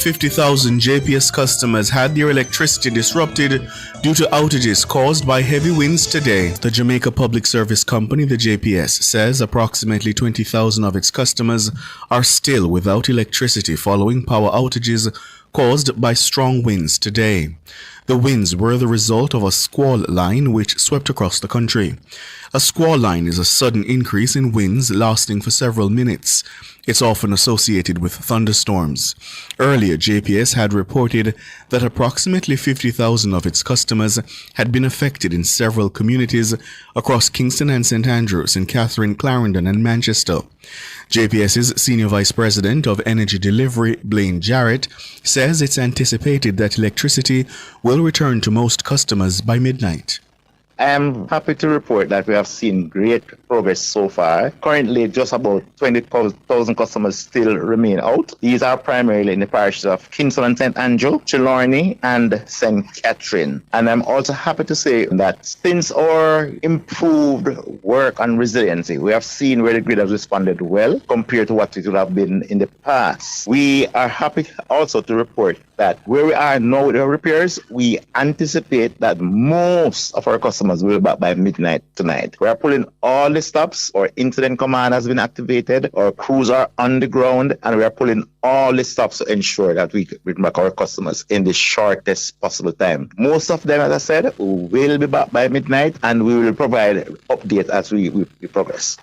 50,000 JPS customers had their electricity disrupted due to outages caused by heavy winds today. The Jamaica Public Service Company, the JPS, says approximately 20,000 of its customers are still without electricity following power outages caused by strong winds today. The winds were the result of a squall line which swept across the country. A squall line is a sudden increase in winds lasting for several minutes. It's often associated with thunderstorms. Earlier, JPS had reported that approximately 50,000 of its customers had been affected in several communities across Kingston and St. Andrews, in Catherine, Clarendon, and Manchester. JPS's Senior Vice President of Energy Delivery, Blaine Jarrett, says it's anticipated that electricity will return to most customers by midnight. I am happy to report that we have seen great progress so far. Currently, just about 20,000 customers still remain out. These are primarily in the parishes of Kingston and St. Andrew, Trelawney, and St. Catherine. And I'm also happy to say that since our improved work on resiliency, we have seen where the grid has responded well compared to what it would have been in the past. We are happy also to report that where we are now with our repairs, we anticipate that most of our customers will be back by midnight tonight. We are pulling all the stops. Our incident command has been activated. Our crews are on the ground, and we are pulling all the stops to ensure that we bring back our customers in the shortest possible time. Most of them, as I said, will be back by midnight, and we will provide updates as we progress.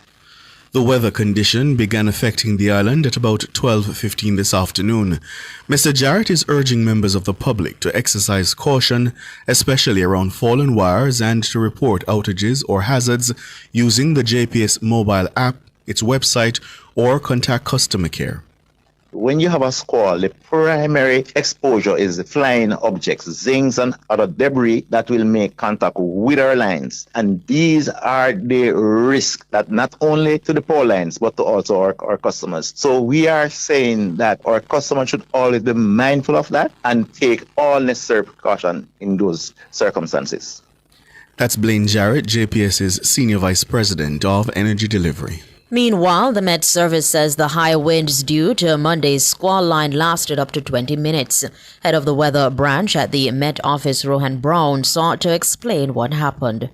The weather condition began affecting the island at about 12:15 this afternoon. Mr. Jarrett is urging members of the public to exercise caution, especially around fallen wires, and to report outages or hazards using the JPS mobile app, its website, or contact customer care. When you have a squall, the primary exposure is flying objects, zings, and other debris that will make contact with our lines. And these are the risks that not only to the power lines, but to also our customers. So we are saying that our customers should always be mindful of that and take all necessary precaution in those circumstances. That's Blaine Jarrett, JPS's Senior Vice President of Energy Delivery. Meanwhile, the Met Service says the high winds due to Monday's squall line lasted up to 20 minutes. Head of the weather branch at the Met office, Rohan Brown, sought to explain what happened.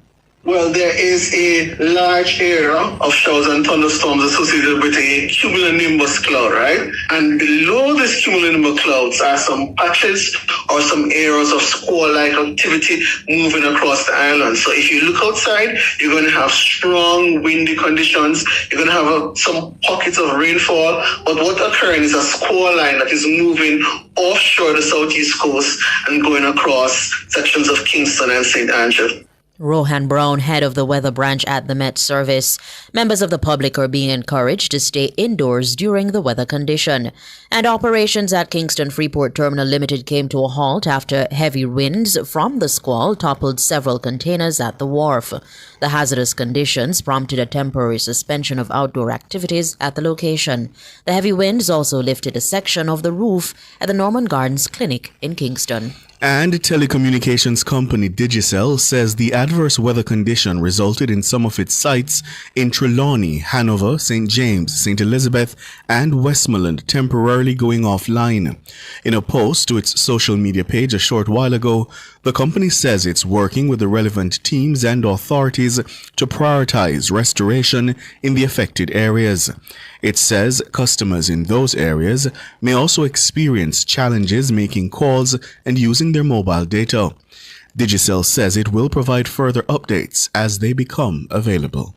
Well, there is a large area of showers and thunderstorms associated with a cumulonimbus cloud, right? And below this cumulonimbus clouds are some patches or some areas of squall-like activity moving across the island. So if you look outside, you're going to have strong windy conditions. You're going to have some pockets of rainfall. But what's occurring is a squall line that is moving offshore the southeast coast and going across sections of Kingston and St. Andrew. Rohan Brown, head of the weather branch at the Met Service. Members of the public are being encouraged to stay indoors during the weather condition. And operations at Kingston Freeport Terminal Limited came to a halt after heavy winds from the squall toppled several containers at the wharf. The hazardous conditions prompted a temporary suspension of outdoor activities at the location. The heavy winds also lifted a section of the roof at the Norman Gardens Clinic in Kingston. And telecommunications company Digicel says the adverse weather condition resulted in some of its sites in Trelawney, Hanover, St. James, St. Elizabeth, and Westmoreland temporarily going offline. In a post to its social media page a short while ago, the company says it's working with the relevant teams and authorities to prioritize restoration in the affected areas. It says customers in those areas may also experience challenges making calls and using their mobile data. Digicel says it will provide further updates as they become available.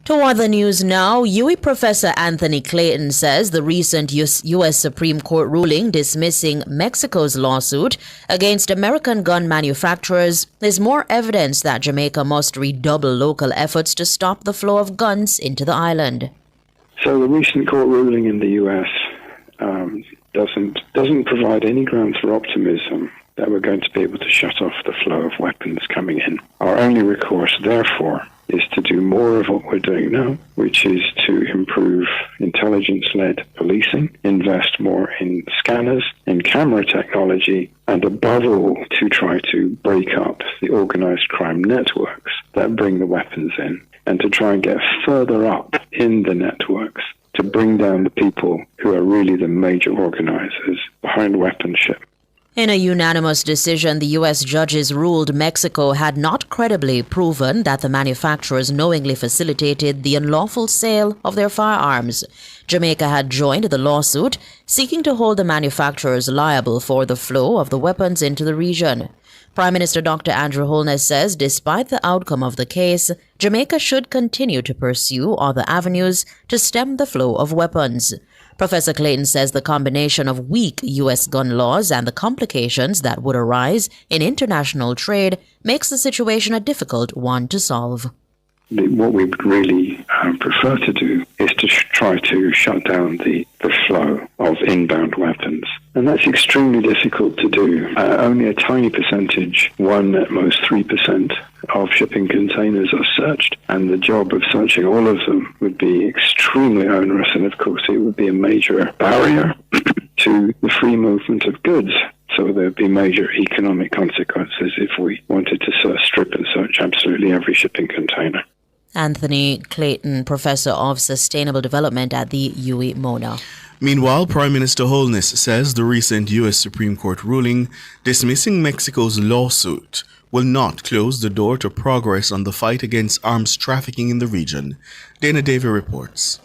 To other news now, UWI Professor Anthony Clayton says the recent U.S. Supreme Court ruling dismissing Mexico's lawsuit against American gun manufacturers is more evidence that Jamaica must redouble local efforts to stop the flow of guns into the island. So the recent court ruling in the U.S. doesn't provide any grounds for optimism that we're going to be able to shut off the flow of weapons coming in. Our only recourse, therefore, is to do more of what we're doing now, which is to improve intelligence-led policing, invest more in scanners, in camera technology, and above all, to try to break up the organized crime networks that bring the weapons in, and to try and get further up in the networks to bring down the people who are really the major organizers behind weapons shipment. In a unanimous decision, the U.S. judges ruled Mexico had not credibly proven that the manufacturers knowingly facilitated the unlawful sale of their firearms. Jamaica had joined the lawsuit, seeking to hold the manufacturers liable for the flow of the weapons into the region. Prime Minister Dr. Andrew Holness says despite the outcome of the case, Jamaica should continue to pursue other avenues to stem the flow of weapons. Professor Clayton says the combination of weak U.S. gun laws and the complications that would arise in international trade makes the situation a difficult one to solve. What we would really prefer to do is to try to shut down the flow of inbound weapons. And that's extremely difficult to do. Only a tiny percentage, 1 at most 3% of shipping containers are searched. And the job of searching all of them would be extremely onerous. And of course, it would be a major barrier to the free movement of goods. So there would be major economic consequences if we wanted to strip and search absolutely every shipping container. Anthony Clayton, Professor of Sustainable Development at the UWI-Mona. Meanwhile, Prime Minister Holness says the recent U.S. Supreme Court ruling dismissing Mexico's lawsuit will not close the door to progress on the fight against arms trafficking in the region. Dana Davy reports.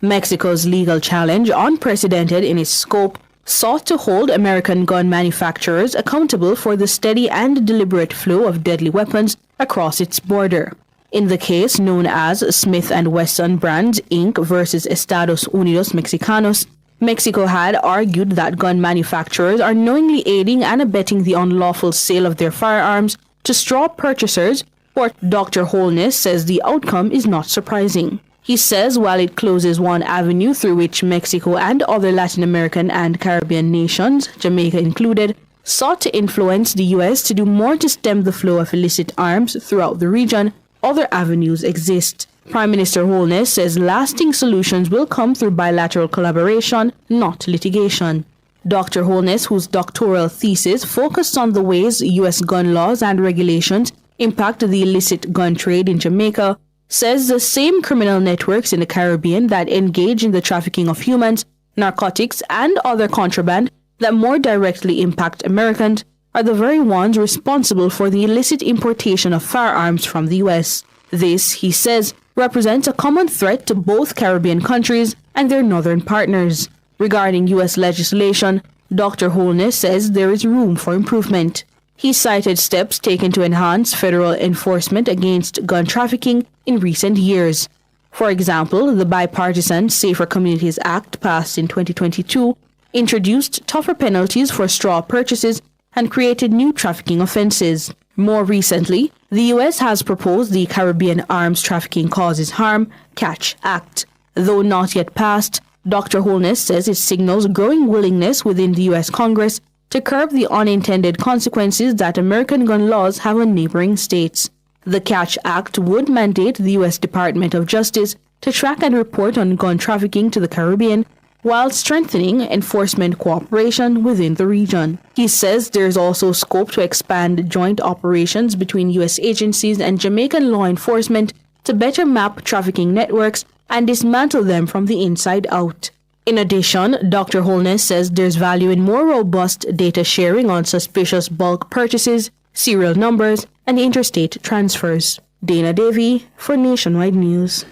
Mexico's legal challenge, unprecedented in its scope, sought to hold American gun manufacturers accountable for the steady and deliberate flow of deadly weapons across its border. In the case known as Smith & Wesson Brands, Inc. versus Estados Unidos Mexicanos, Mexico had argued that gun manufacturers are knowingly aiding and abetting the unlawful sale of their firearms to straw purchasers, but Dr. Holness says the outcome is not surprising. He says while it closes one avenue through which Mexico and other Latin American and Caribbean nations, Jamaica included, sought to influence the U.S. to do more to stem the flow of illicit arms throughout the region, other avenues exist. Prime Minister Holness says lasting solutions will come through bilateral collaboration, not litigation. Dr. Holness, whose doctoral thesis focused on the ways U.S. gun laws and regulations impact the illicit gun trade in Jamaica, says the same criminal networks in the Caribbean that engage in the trafficking of humans, narcotics, and other contraband that more directly impact Americans are the very ones responsible for the illicit importation of firearms from the U.S. This, he says, represents a common threat to both Caribbean countries and their northern partners. Regarding U.S. legislation, Dr. Holness says there is room for improvement. He cited steps taken to enhance federal enforcement against gun trafficking in recent years. For example, the bipartisan Safer Communities Act passed in 2022 introduced tougher penalties for straw purchases and created new trafficking offenses. More recently, the U.S. has proposed the Caribbean Arms Trafficking Causes Harm (CATCH) Act. Though not yet passed, Dr. Holness says it signals growing willingness within the U.S. Congress to curb the unintended consequences that American gun laws have on neighboring states. The CATCH Act would mandate the U.S. Department of Justice to track and report on gun trafficking to the Caribbean, while strengthening enforcement cooperation within the region. He says there is also scope to expand joint operations between U.S. agencies and Jamaican law enforcement to better map trafficking networks and dismantle them from the inside out. In addition, Dr. Holness says there's value in more robust data sharing on suspicious bulk purchases, serial numbers, and interstate transfers. Dana Davy for Nationwide News.